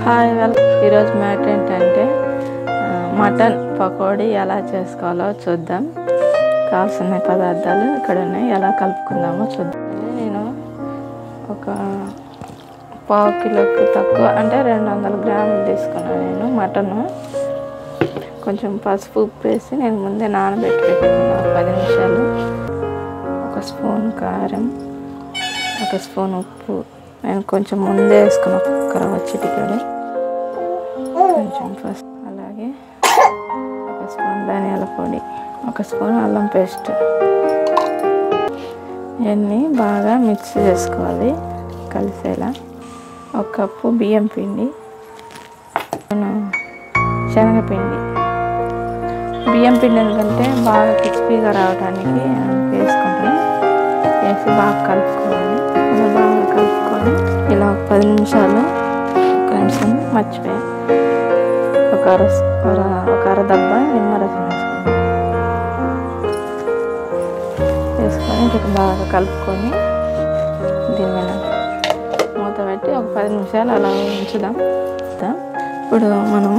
Hi ఈరోజు matter ఏంటంటే mutton pakodi ఎలా చేసుకోవాలో చూద్దాం. కావాల్సిన పదార్థాలు ఇక్కడ ఉన్నాయి, ఎలా కలుపుకుందామో చూద్దాం. నేను ఒక పావు కిలోకి తక్కువ అంటే 200 గ్రాములు తీసుకున్నాను. నేను మటను కొంచెం పసుపు ఉప్పు వేసి నేను ముందే నానబెట్టి పెట్టుకున్నాను 10 నిమిషాలు. 1 స్పూన్ కారం, 1 స్పూన్ ఉప్పు నేను కొంచెం ముందే వేసుకున్న రవ్వ చిటికెడు, కొంచెం పసుపు, అలాగే 1 స్పూన్ ధనియాల పొడి, 1 స్పూన్ అల్లం పేస్ట్. ఇవన్నీ బాగా మిక్స్ చేసుకోవాలి కలిసేలా. 1 కప్పు బియ్యం పిండి, శనగపిండి. బియ్యం పిండి ఎందుకంటే బాగా క్రిస్పీగా రావడానికి వేసుకుంటాను. వేసి బాగా కలుపుకోవాలి. ఇలా బాగా కలుపుకొని ఇలా 10 నిమిషాలు, 1 నిమిషం మర్చిపోయాను, ఒక అర దబ్బ నిమ్మరసం వేసుకొని ఇట్లా బాగా కలుపుకొని దీని మీద మూత పెట్టి ఒక 10 నిమిషాలు అలా ఉంచుదాం. ఇప్పుడు మనం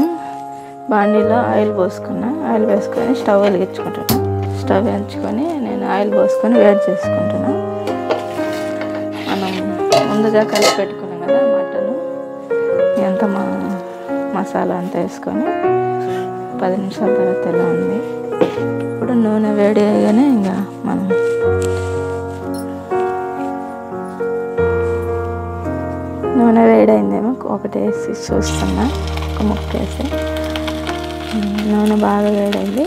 బాండీలో ఆయిల్ వేసుకొని స్టవ్ వెలిగించుకుంటున్నాను. స్టవ్ వెలిగించుకొని నేను ఆయిల్ పోసుకొని వేడి చేసుకుంటున్నాను. మనం ముందుగా కలిపి పెట్టుకున్నాం కదా మటన్, ఎంత మసాలా అంతా వేసుకొని 10 నిమిషాల తర్వాత ఎలా ఉంది. ఇప్పుడు నూనె వేడి అయ్యానే ఇంకా మనం నూనె వేడైందేమో ఒకటి వేసి చూస్తున్నా, ఒక ముక్క వేసి. నూనె బాగా వేడైంది.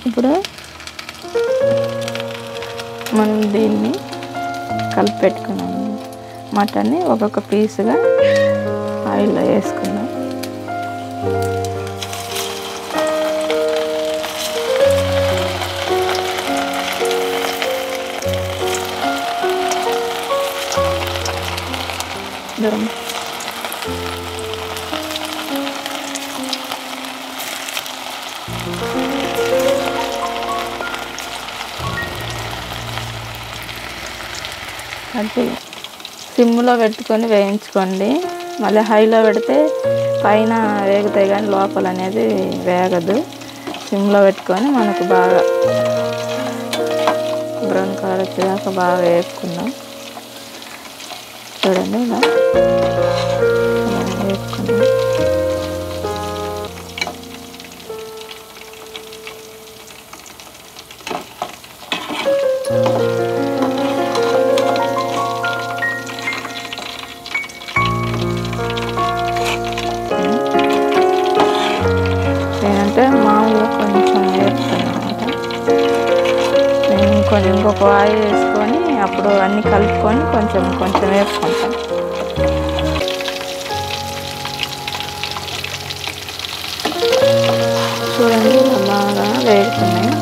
ఇప్పుడు మనం దీన్ని కలిపి పెట్టుకున్నాము మటన్ని ఒక్కొక్క పీసుగా ఆయిల్లో వేసుకున్నాం. అంటే సిమ్లో పెట్టుకొని వేయించుకోండి. మళ్ళీ హైలో పెడితే పైన వేగుతాయి కానీ లోపల అనేది వేగదు. సిమ్లో పెట్టుకొని మనకు బాగా బ్రౌన్ కలర్ వచ్చేదాకా బాగా వేపుకుందాం. చూడండి ఇలా వేపుకుందాం. నేనంటే మామూలుగా కొంచెం వేపుతాను అనమాట. నేను ఇంకొక ఆయిల్ వేసుకొని అప్పుడు అన్నీ కలుపుకొని కొంచెం వేపుకుంటాను. చూడండి ఇలా బాగా వేగుతున్నాయి.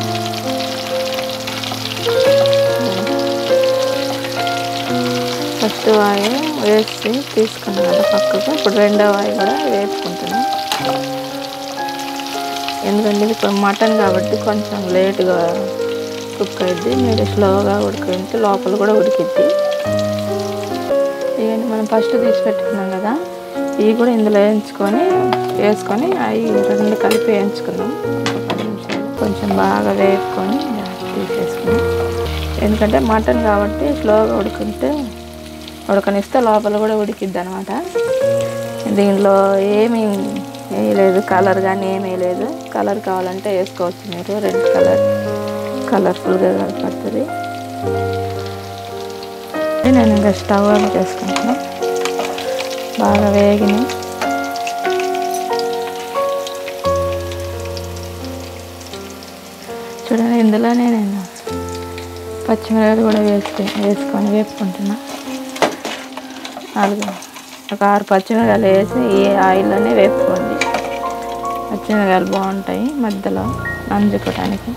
ఫస్ట్ ఆయిల్ వేసి తీసుకున్నాను కదా పక్కకు. ఇప్పుడు రెండవ ఆయిల్ కూడా వేసుకుంటున్నాను. ఎందుకంటే ఇది మటన్ కాబట్టి కొంచెం లేటుగా కుక్ అయింది. మీరు స్లోగా ఉడికింటే లోపల కూడా ఉడికిద్ది. ఇవన్నీ మనం ఫస్ట్ తీసి పెట్టుకున్నాం కదా, ఇవి కూడా ఇందులో వేసుకొని అవి 2 కలిపి వేయించుకుందాం. ఒక 10 నిమిషాలు కొంచెం బాగా వేపుకొని తీసేసుకున్నాం. ఎందుకంటే మటన్ కాబట్టి స్లోగా ఉడకనిస్తే లోపల కూడా ఉడికిద్ది అనమాట. దీనిలో ఏమీ వేయలేదు, కలర్ కానీ ఏమీ లేదు. కలర్ కావాలంటే వేసుకోవచ్చు మీరు, రెడ్ కలర్ కలర్ఫుల్గా కనపడుతుంది. నేను ఇంకా స్టవ్ ఆన్ చేసుకుంటున్నాను. బాగా వేగినాయి. చూడండి ఇందులోనే నేను పచ్చిమిరపకాయలు కూడా వేసుకొని వేపుకుంటున్నా. ఒక 6 పచ్చిమిరపకాయలు వేసి ఈ ఆయిల్లోనే వేపుకోండి. పచ్చిమిరపకాయలు బాగుంటాయి మధ్యలో నంజుకోవడానికి,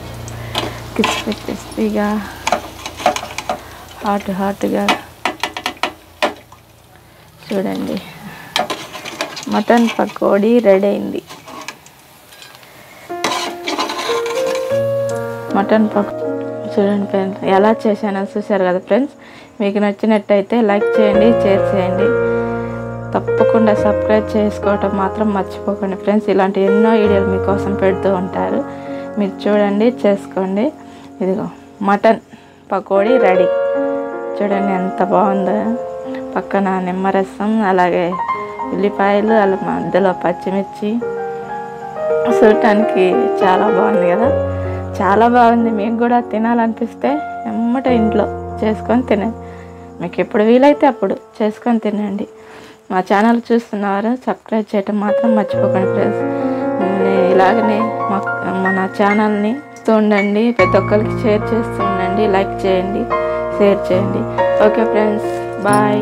క్రిస్పీగా హాట్గా. చూడండి మటన్ పకోడీ రెడీ అయింది. మటన్ చూడండి ఫ్రెండ్స్, ఎలా చేశానో చూశారు కదా ఫ్రెండ్స్. మీకు నచ్చినట్టయితే లైక్ చేయండి, షేర్ చేయండి. తప్పకుండా సబ్స్క్రైబ్ చేసుకోవటం మాత్రం మర్చిపోకండి ఫ్రెండ్స్. ఇలాంటి ఎన్నో వీడియోలు మీకోసం పెడుతూ ఉంటారు, మీరు చూడండి, చేసుకోండి. ఇదిగో మటన్ పకోడీ రెడీ. చూడండి ఎంత బాగుందో. పక్కన నిమ్మరసం, అలాగే ఉల్లిపాయలు, అలా మధ్యలో పచ్చిమిర్చి. చూడటానికి చాలా బాగుంది కదా, చాలా బాగుంది. మీకు కూడా తినాలనిపిస్తే ఎమ్మట ఇంట్లో చేసుకొని తినండి. మీకు ఎప్పుడు వీలైతే అప్పుడు చేసుకొని తినండి. మా ఛానల్ చూస్తున్నవారు సబ్స్క్రైబ్ చేయటం మాత్రం మర్చిపోకండి ఫ్రెండ్స్. ఇలాగనే మన ఛానల్ని ఉండండి, ప్రతి ఒక్కరికి షేర్ చేస్తూ ఉండండి, లైక్ చేయండి, షేర్ చేయండి. Okay friends, bye.